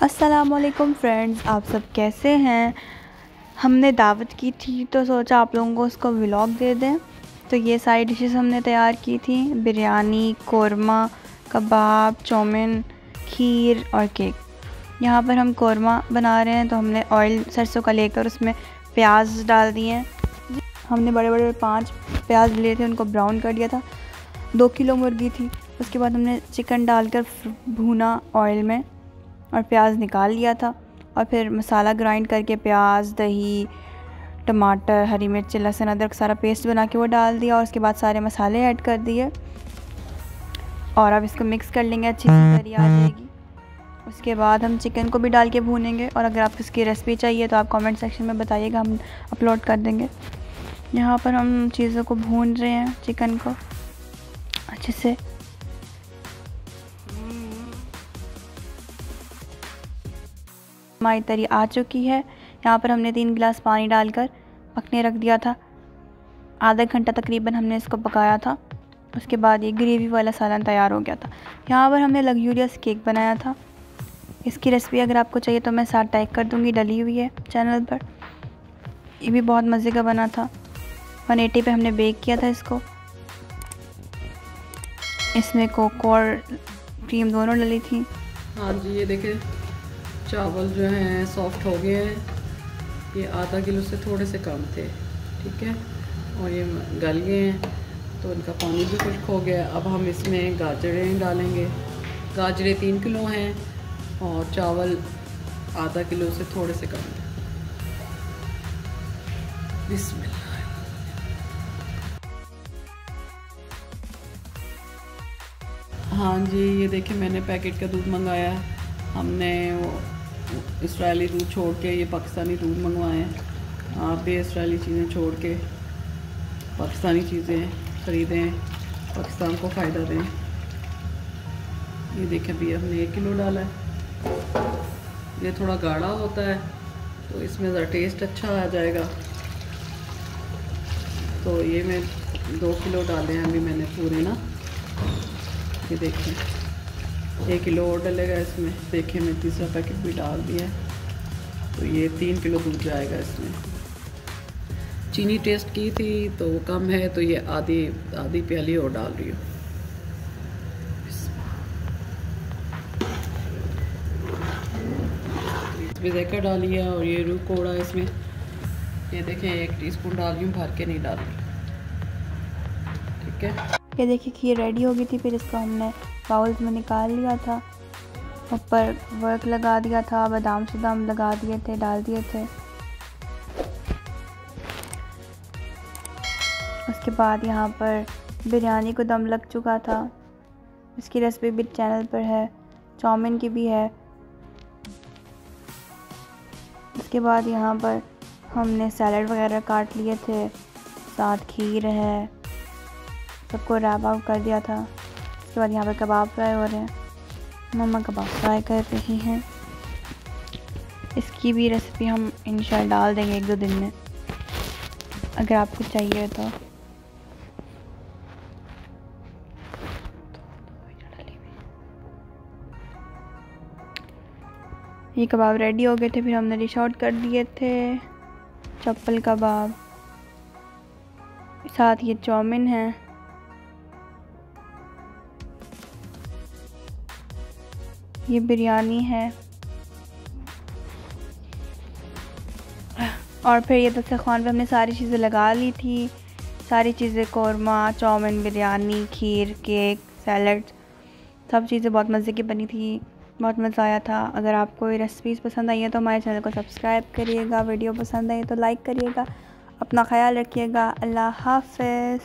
अस्सलामुअलैकुम फ्रेंड्स, आप सब कैसे हैं। हमने दावत की थी तो सोचा आप लोगों को उसको व्लॉग दे दें। तो ये सारी डिशेस हमने तैयार की थी, बिरयानी, कोरमा, कबाब, चाउमीन, खीर और केक। यहाँ पर हम कोरमा बना रहे हैं तो हमने ऑयल सरसों का लेकर उसमें प्याज डाल दिए हैं। हमने बड़े बड़े 5 प्याज लिए थे, उनको ब्राउन कर दिया था। 2 किलो मुर्गी थी। उसके बाद हमने चिकन डालकर भूना ऑयल में और प्याज निकाल लिया था। और फिर मसाला ग्राइंड करके प्याज, दही, टमाटर, हरी मिर्च, लहसुन, अदरक सारा पेस्ट बना के वो डाल दिया। और उसके बाद सारे मसाले ऐड कर दिए और अब इसको मिक्स कर लेंगे, अच्छी सी तरी आ जाएगी। उसके बाद हम चिकन को भी डाल के भूनेंगे और अगर आपको इसकी रेसिपी चाहिए तो आप कमेंट सेक्शन में बताइएगा, हम अपलोड कर देंगे। यहाँ पर हम चीज़ों को भून रहे हैं, चिकन को अच्छे से। हमारी तरी आ चुकी है। यहाँ पर हमने 3 गिलास पानी डालकर पकने रख दिया था। आधा घंटा तकरीबन हमने इसको पकाया था। उसके बाद ये ग्रेवी वाला सालन तैयार हो गया था। यहाँ पर हमने लग्जूरियस केक बनाया था। इसकी रेसिपी अगर आपको चाहिए तो मैं साथ टैग कर दूँगी, डली हुई है चैनल पर। ये भी बहुत मज़े का बना था। 180 पे हमने बेक किया था इसको। इसमें कोको और क्रीम दोनों डली थी। हाँ जी, ये देखें चावल जो हैं सॉफ्ट हो गए हैं। ये आधा किलो से थोड़े से कम थे, ठीक है, और ये गल गए हैं तो इनका पानी भी खुश्क हो गया। अब हम इसमें गाजरें डालेंगे। गाजरें 3 किलो हैं और चावल आधा किलो से थोड़े से कम है। बिस्मिल्लाह। हाँ जी, ये देखिए मैंने पैकेट का दूध मंगाया है। हमने वो इस्राएली दूध छोड़ के ये पाकिस्तानी दूध मंगवाए हैं। आप भी इस्राएली चीज़ें छोड़ के पाकिस्तानी चीज़ें ख़रीदें, पाकिस्तान को फ़ायदा दें। ये देखिए अभी हमने 1 किलो डाला है। ये थोड़ा गाढ़ा होता है तो इसमें ज़रा टेस्ट अच्छा आ जाएगा। तो ये मैं 2 किलो डाले हैं अभी मैंने पूरे ना। ये देखिए 1 किलो और डलेगा इसमें। देखिए मैं तीसरा पैकेट भी डाल दिया तो ये 3 किलो दूध जाएगा इसमें। चीनी टेस्ट की थी तो वो कम है तो ये आधी प्याली और डाल रही हूँ। इसमें ज़ैकर डाली है और ये रूह कोड़ा इसमें। ये देखें 1 टीस्पून डाल रही हूँ, भर के नहीं डाल रही, ठीक है। ये देखिए खीर रेडी हो गई थी। फिर इसको हमने बाउल्स में निकाल लिया था। ऊपर वर्क लगा दिया था, बादाम शादाम लगा दिए थे, डाल दिए थे। उसके बाद यहाँ पर बिरयानी को दम लग चुका था। इसकी रेसिपी भी चैनल पर है, चाउमीन की भी है। उसके बाद यहाँ पर हमने सैलड वगैरह काट लिए थे, साथ खीर है, सबको रैप आउट कर दिया था। उसके बाद यहाँ पर कबाब फ्राई हो रहे हैं। मम्मा कबाब फ्राई कर रही हैं। इसकी भी रेसिपी हम इंशाल्लाह डाल देंगे 1-2 दिन में, अगर आपको चाहिए तो। ये कबाब रेडी हो गए थे। फिर हमने डिश आउट कर दिए थे। चप्पल कबाब, साथ ये चाउमीन है। ये बिरयानी है और फिर ये दस्तरखान पे हमने सारी चीज़ें लगा ली थी। सारी चीज़ें, कोरमा, चाउमीन, बिरयानी, खीर, केक, सैलड, सब चीज़ें बहुत मज़े की बनी थी। बहुत मज़ा आया था। अगर आपको ये रेसिपीज़ पसंद आई है तो हमारे चैनल को सब्सक्राइब करिएगा। वीडियो पसंद आई तो लाइक करिएगा। अपना ख्याल रखिएगा। अल्लाह हाफ़िज़।